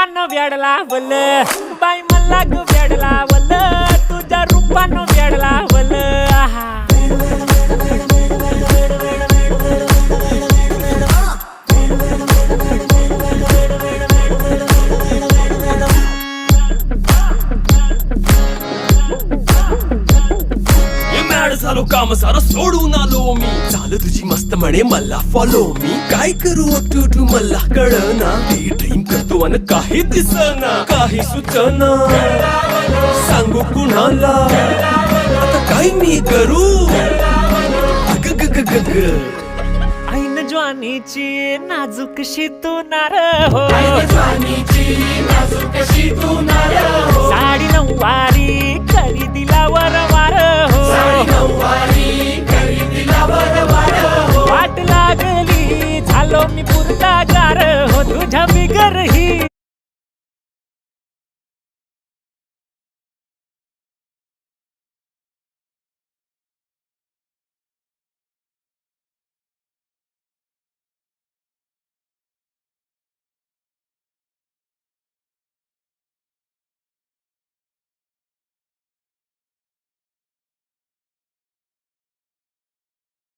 रूपानं वेड लावल बाई मला ग वेड लावल तुझ्या रूपानं वेड लावल झालो काम सारा सोडून आलो मी चाल तुझी मस्त म्हणे मला फॉलो मी काय करू अटू मला कळना ती ड्रीम करतो आणि काही दिसना काही सुचना सांगू कुणाला आता काय मी करू अग ग ग ग ग ऐन ज्वानीची नाजूकशी तू नार हो साडी नऊवारी करी दिला वरवार हो वाट लागली झालो मी पुरता गार हो तुझ्या बिगर ही